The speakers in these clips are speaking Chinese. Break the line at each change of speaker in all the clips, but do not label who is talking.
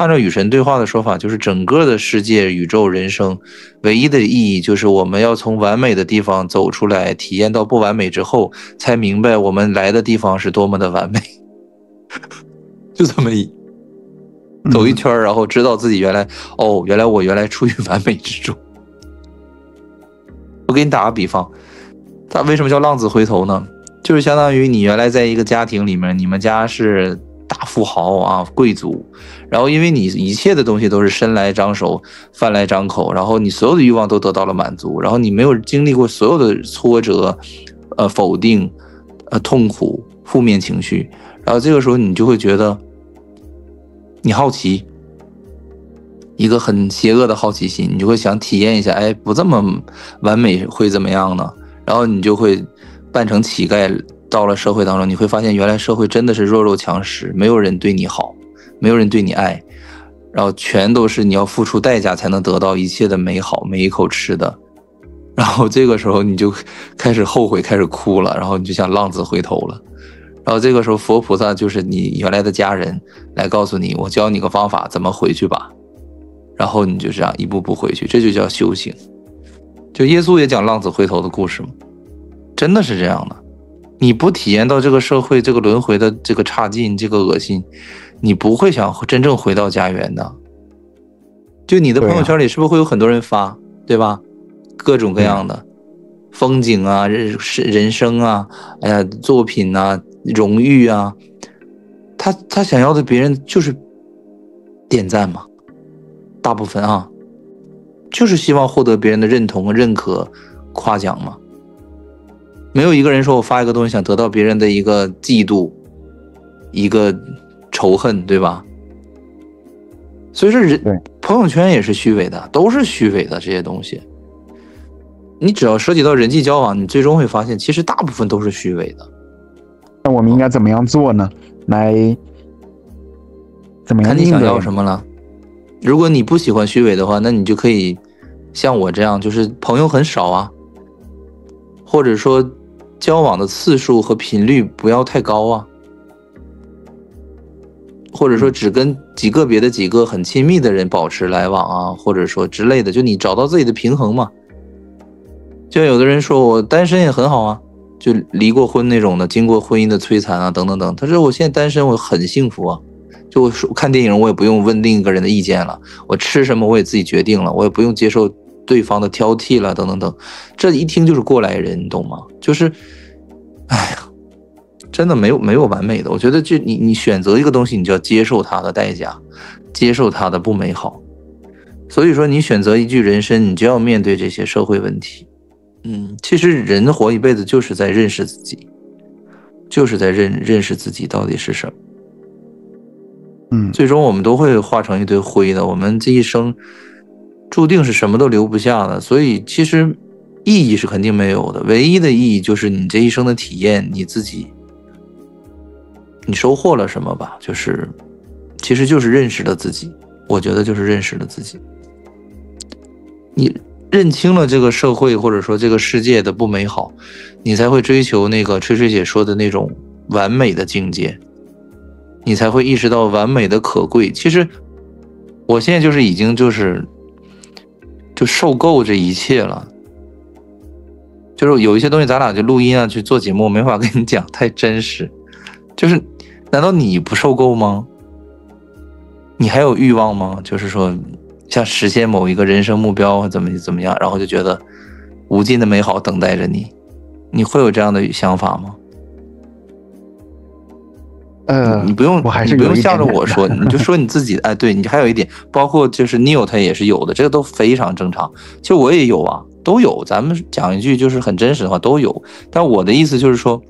按照與神對話的說法，就是整個的世界、宇宙、人生，唯一的意義就是我們要從完美的地方走出來，體驗到不完美之後，才明白我們來的地方是多麼的完美。就這麼走一圈，然後知道自己原来我原來處於完美之中。我給你打個比方，他為什麼叫浪子回头呢？就是相当於你原來在一個家庭裡面，你們家是大富豪啊，貴族，然後因為你一切的東西都是生來張手，飯來張口，然後你所有的慾望都得到了滿足，然後你沒有經歷過所有的挫折、否定、痛苦、負面情緒，然後這個時候你就會覺得你好奇，一個很邪惡的好奇心，你就會想體驗一下，哎，不這麼完美會怎麼樣呢？然後你就會扮成乞丐到了社會當中，你會發現原來社會真的是弱肉強食，沒有人對你好，沒有人對你愛，然后全都是你要付出代價才能得到一切的美好，每一口吃的。然后这个时候你就開始後悔，開始哭了，然後你就像浪子回頭了。然後這個時候佛菩薩就是你原來的家人來告訴你，我教你個方法，怎麼回去吧。然後你就這樣一步步回去，這就叫修行。就耶穌也講浪子回頭的故事嘛，真的是這樣的。你不體驗到這個社會這個輪迴的這個差勁，這個惡心，你不會想真正回到家園的。就你的朋友圈裡是不是會有很多人發，對吧？各種各樣的風景啊，人生啊，哎呀，作品啊，榮譽啊，他想要的別人就是點讚嘛，大部分啊，就是希望獲得別人的認同、認可、誇獎嘛。沒有一個人說我發一個東西想得到別人的一個嫉妒、一個仇恨，對吧？所以說朋友圈也是虛偽的，都是虛偽的這些東西。你只要涉及到人際交往，你最終會發現其實大部分都是虛偽的。
那我們應該怎麼樣做呢？來怎麼樣？
看你想要什麼了。如果你不喜歡虛偽的話，那你就可以像我這樣，就是朋友很少啊，或者說交往的次數和頻率不要太高啊，或者說只跟幾個別的幾個很親密的人保持來往啊，或者說之類的，就你找到自己的平衡嘛。就有的人說我單身也很好啊，就離過婚那種的，經過婚姻的摧殘啊，等等等。他說我現在單身，我很幸福啊。就我看電影，我也不用問另一個人的意見了，我吃什麼我也自己決定了，我也不用接受對方的挑剔了，等等等。這一聽就是過來人，你懂嗎？就是，哎呀，真的沒有完美的。我覺得就你選擇一個東西，你就要接受它的代價，接受它的不美好。所以說，你選擇一具人生，你就要面對這些社會問題。其實人活一輩子就是在認識自己，就是在認識自己到底是什麼。最終我們都會化成一堆灰的，我們這一生注定是什麼都留不下的，所以其實意義是肯定沒有的，唯一的意義就是你這一生的體驗，你自己你收穫了什麼吧，就是其實就是認識了自己，我覺得就是認識了自己。你認清了這個社會或者說這個世界的不美好，你才會追求那個吹吹姐說的那種完美的境界，你才會意識到完美的可貴。其實我現在就是已經就受夠這一切了，就是有一些東西咱倆就錄音啊去做節目，沒法跟你講，太真實。就是難道你不受夠嗎？你還有慾望嗎？就是說像實現某一個人生目標怎麼樣，然後就覺得無盡的美好等待着你，你會有這樣的想法嗎？你不用向着我說，你就說你自己。哎，對，你還有一點，包括就是 Neil 他也是有的，這個都非常正常。其實我也有啊，都有。咱們講一句就是很真實的話，都有。但我的意思就是說，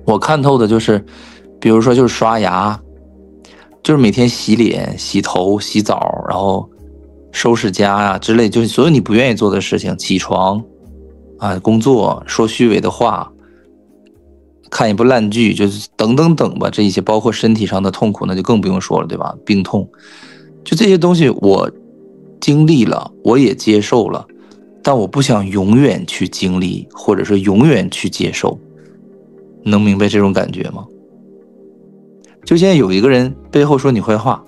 我看透的就是，比如說就是刷牙，就是每天洗臉、洗頭、洗澡，然後收拾家啊之類，就是所有你不願意做的事情，起床啊，工作，說虛偽的話，看一部爛劇，就是等等等吧，這一些包括身體上的痛苦，那就更不用說了，對吧？病痛，就這些東西我經歷了，我也接受了，但我不想永遠去經歷，或者說永遠去接受。能明白這種感覺嗎？就現在有一個人背後說你壞話，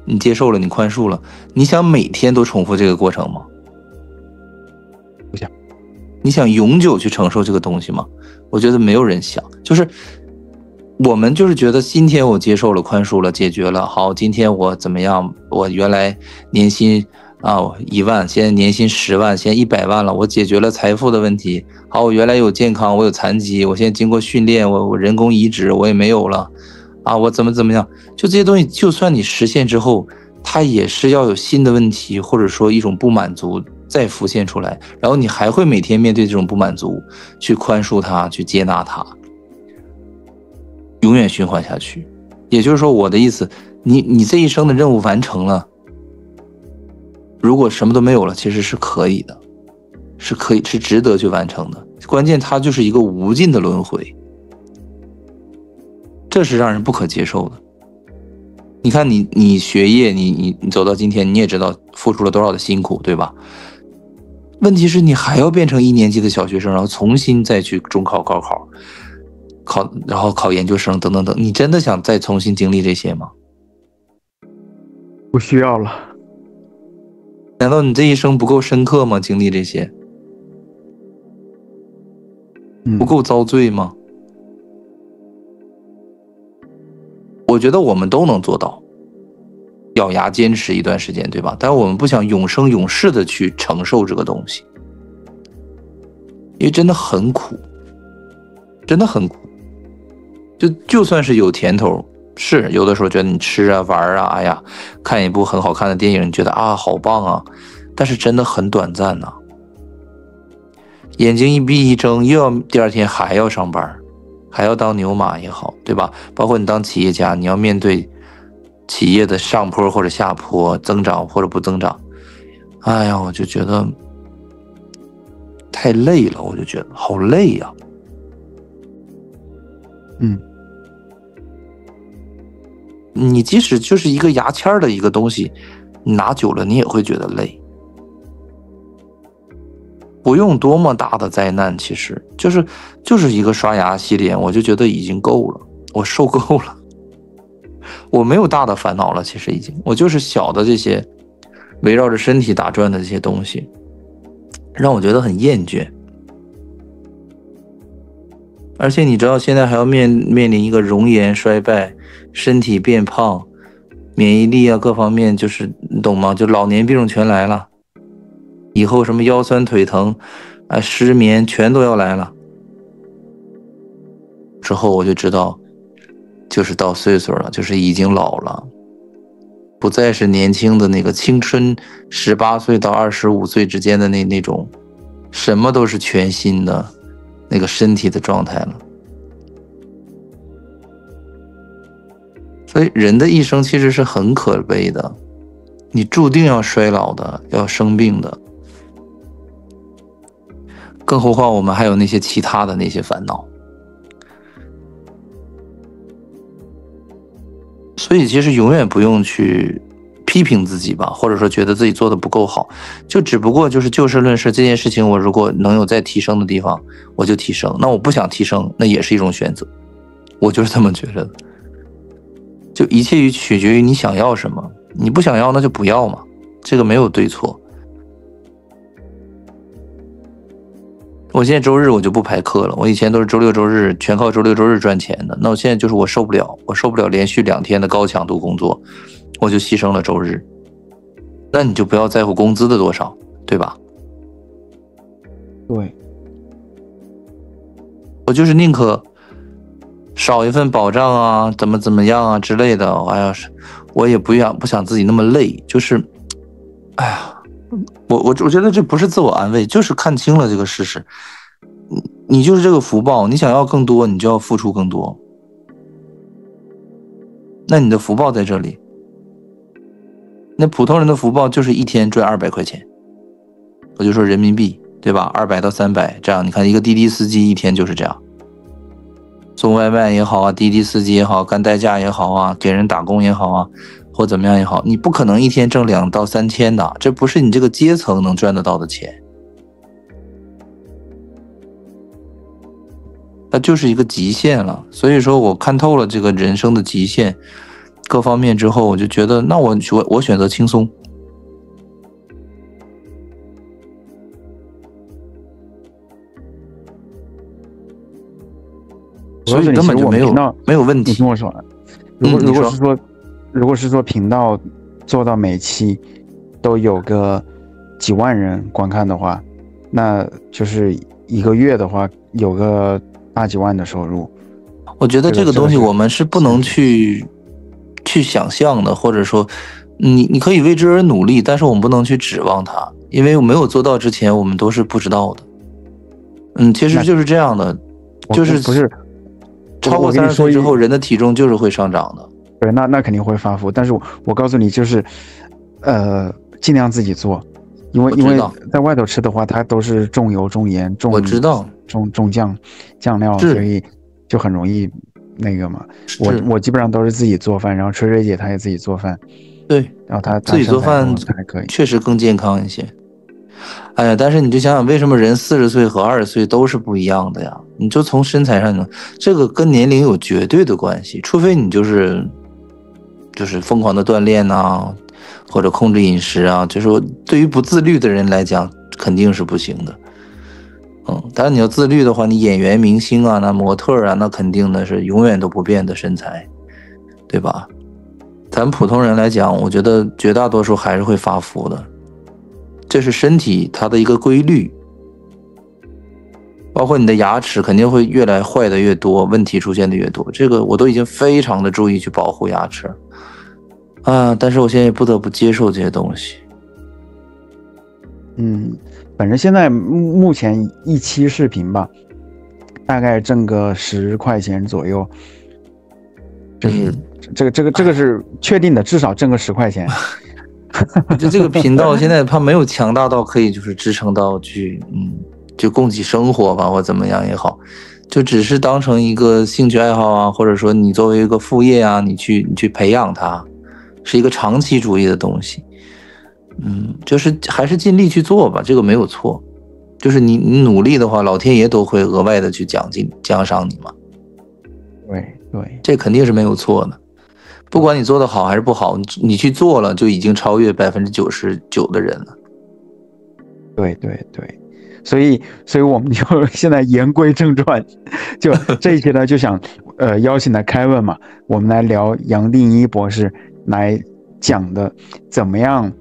你接受了，你寬恕了，你想每天都重複這個過程嗎？
不想。
你想永久去承受這個東西嗎？我覺得沒有人想，就是我們就是覺得今天我接受了、寬恕了、解決了，好，今天我怎麼樣？我原來年薪1萬，現在年薪10萬，現在100萬了，我解決了財富的問題。好，我原來有健康，我有殘疾，我現在經過訓練，我人工移植我也沒有了，我怎麼樣？就這些東西，就算你實現之後，它也是要有新的問題，或者說一種不滿足再浮現出來，然後你還會每天面對這種不滿足，去寬恕它，去接納它，永遠循環下去。也就是說，我的意思，你這一生的任務完成了，如果什麼都沒有了，其實是可以的，是值得去完成的。關鍵它就是一個無盡的輪迴，這是讓人不可接受的。你看你學業，你走到今天，你也知道付出了多少的辛苦，对吧？問題是你還要變成1年級的小學生，然後重新再去中考、高考，然後考研究生等等等，你真的想再重新經歷這些嗎？
不需要了。
難道你這一生不夠深刻嗎？經歷這些，不夠遭罪嗎？我覺得我們都能做到，咬牙堅持一段時间，对吧？但是我們不想永生永世的去承受這個東西，因為真的很苦，真的很苦。就算是有甜頭，是有的時候覺得你吃啊玩啊，哎呀，看一部很好看的電影，你覺得好棒啊，但是真的很短暫吶。眼睛一閉一睜，又要第二天還要上班，還要當牛馬也好，對吧？包括你當企業家，你要面对企業的上坡或者下坡，增長或者不增長，哎呀，我就覺得太累了，我就覺得好累呀。你即使就是一個牙籤的一個東西，你拿久了你也會覺得累。不用多麼大的災難，其實就是一個刷牙洗臉，我就覺得已經夠了，我受夠了。我沒有大的煩惱了，其實已經，我就是小的這些圍繞着身體打轉的這些東西，讓我覺得很厭倦。而且你知道現在還要面臨一個容顏衰敗，身體變胖，免疫力啊各方面，就是你懂嗎？就老年病全來了，以後什麼腰酸腿疼失眠全都要来了。之後我就知道，就是到岁数了，就是已经老了，不再是年輕的那個青春18歲到25歲之間的那種什麼都是全新的那個身體的狀態了。所以人的一生其實是很可悲的，你注定要衰老的，要生病的，更何況我們還有那些其他的那些煩惱。所以其實永遠不用去批評自己吧，或者說覺得自己做的不夠好，就只不過就是就事論事，这件事情我如果能有再提升的地方，我就提升，那我不想提升，那也是一種選擇，我就是這麼覺得的。就一切取決於你想要什麼，你不想要那就不要嘛，這個沒有對錯。我現在周日我就不排課了，我以前都是周六周日全靠周六周日賺錢的，那我現在就是我受不了連續2天的高強度工作，我就犧牲了周日。那你就不要在乎工資的多少，对吧？
对，
我就是寧可少一份保障啊，怎麼樣啊之類的，哎呀，我也不想自己那麼累，就是哎呀，我覺得這不是自我安慰，就是看清了這個事實，你就是這個福報，你想要更多，你就要付出更多，那你的福報在這裡。那普通人的福報就是一天賺200塊錢，我就說人民幣，對吧？200到300這樣，你看一個滴滴司機一天就是這樣，送外賣也好啊，滴滴司機也好，幹代駕也好啊，給人打工也好啊，或怎麼樣也好，你不可能一天掙2到3千的，這不是你這個階層能賺得到的錢，它就是一個極限了。所以說我看透了這個人生的極限，各方面之後，我就覺得那我選擇輕鬆。所以根本就没有問题。
你听我说，如果是说频道做到每期都有个几万人观看的话，那就是一个月的话有个大几万的收入。
我觉得这个东西我们是不能去想象的，或者说你可以為之而努力，但是我們不能去指望它，因為我沒有做到之前我們都是不知道的。其實就是這樣的，就是
不是
超過30歲之後人的體重就是會上漲的。
對，那肯定會發福，但是我告訴你就是盡量自己做，因為在外頭吃的話它都是重油重鹽重，
我知道
重醬料，所以就很容易那個嘛。我基本上都是自己做飯，然後吹吹姐她也自己做飯，
對，
然後她
自己做飯
還可以，
確實更健康一些。哎呀，但是你就想想，為什麼人40歲和20歲都是不一樣的呀？你就從身材上呢，這個跟年齡有絕對的關係，除非你就是瘋狂的鍛鍊啊，或者控制飲食啊，就是對於不自律的人來講，肯定是不行的。但是你要自律的話，你演員、明星啊，那模特啊，那肯定的是永遠都不變的身材，對吧？咱普通人來講，我覺得絕大多數還是會發福的。這是身體它的一個規律，包括你的牙齒肯定會越來壞的越多，問題出現的越多，這個我都已經非常的注意去保護牙齒啊，但是我現在也不得不接受這些東西。
反正現在目前一期視頻吧，大概掙個10塊錢左右，就是這個是確定的，至少掙個10塊錢。
就這個頻道現在它沒有強大到可以就是支撐到去就供給生活吧，或怎麼樣也好，就只是當成一個興趣愛好啊，或者說你作為一個副業啊，你去培養它，是一個長期主義的東西。就是還是盡力去做吧，這個沒有錯。就是你努力的話，老天爺都會額外的去獎賞你嘛。
對，
這肯定是沒有錯的。不管你做得好還是不好，你去做了就已經超越99%的人了。
對，所以我們就現在言歸正傳，就這一期呢就想邀請來 Kevin 嘛，我們來聊楊定一博士來講的怎麼樣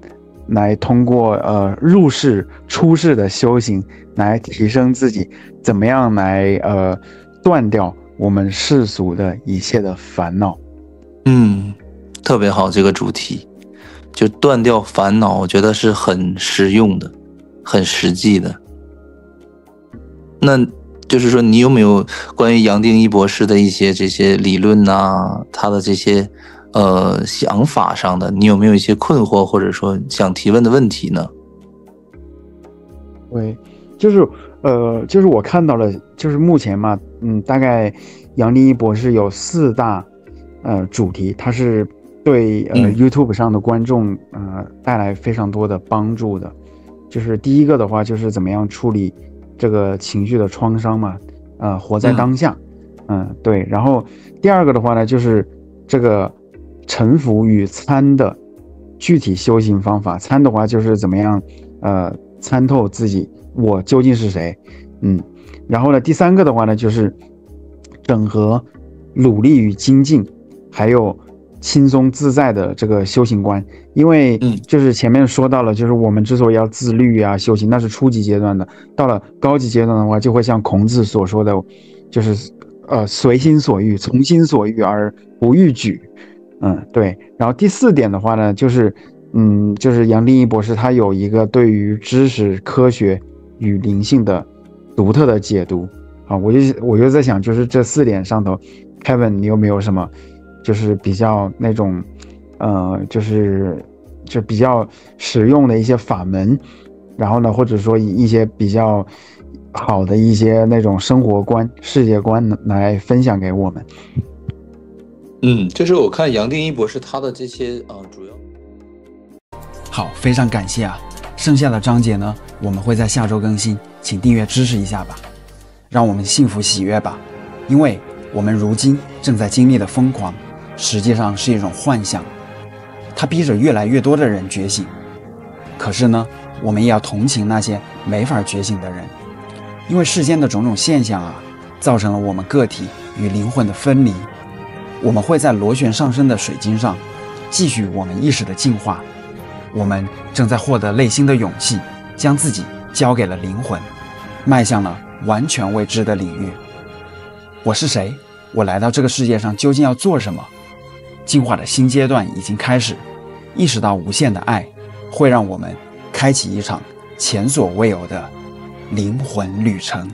來通過入世出世的修行來提升自己，怎麼樣來斷掉我們世俗的一切的煩惱。
特別好，這個主題就斷掉煩惱，我覺得是很實用的，很實際的。那就是說，你有沒有關於楊定一博士的一些這些理論啊，他的這些想法上的，你有沒有一些困惑，或者說想提問的問題呢？
對，就是我看到了，就是目前嘛，大概楊定一博士有4大主題，它是對YouTube 上的觀眾帶來非常多的幫助的。就是第一個的話，就是怎麼樣處理這個情緒的創傷嘛，活在當下，對。然後第二個的話呢，就是這個臣服與參的具體修行方法。參的話就是怎麼樣參透自己我究竟是誰，然後呢，第三個的話呢，就是整合努力與精進，還有輕鬆自在的這個修行觀。因為就是前面說到了，就是我們之所以要自律啊修行，那是初級階段的，到了高級階段的話，就會像孔子所說的，就是隨心所欲，從心所欲而不逾矩。對。然後第4點的話呢，就是楊定一博士他有一個對於知識科學與靈性的獨特的解讀啊，我就在想，就是這4點上頭 Kevin 你有沒有什麼就是比較那種就比較實用的一些法門，然後呢，或者說一些比較好的一些那種生活觀、世界觀來分享給我們。
就是我看楊定一博士他的這些主要。
好，非常感謝啊！剩下的章節呢，我們會在下周更新，請訂閱支持一下吧，讓我們幸福喜悅吧，因為我們如今正在經歷的瘋狂，實際上是一種幻象，它逼着越來越多的人覺醒。可是呢，我们也要同情那些沒法覺醒的人，因為世間的種種現象啊，造成了我們個體與靈魂的分離。我們會在螺旋上升的水晶上繼續我們意識的進化。我們正在獲得內心的勇氣，將自己交給了靈魂，邁向了完全未知的領域。我是誰？我來到這個世界上究竟要做什麼？進化的新階段已經開始，意識到無限的愛會讓我們開啟一場前所未有的靈魂旅程。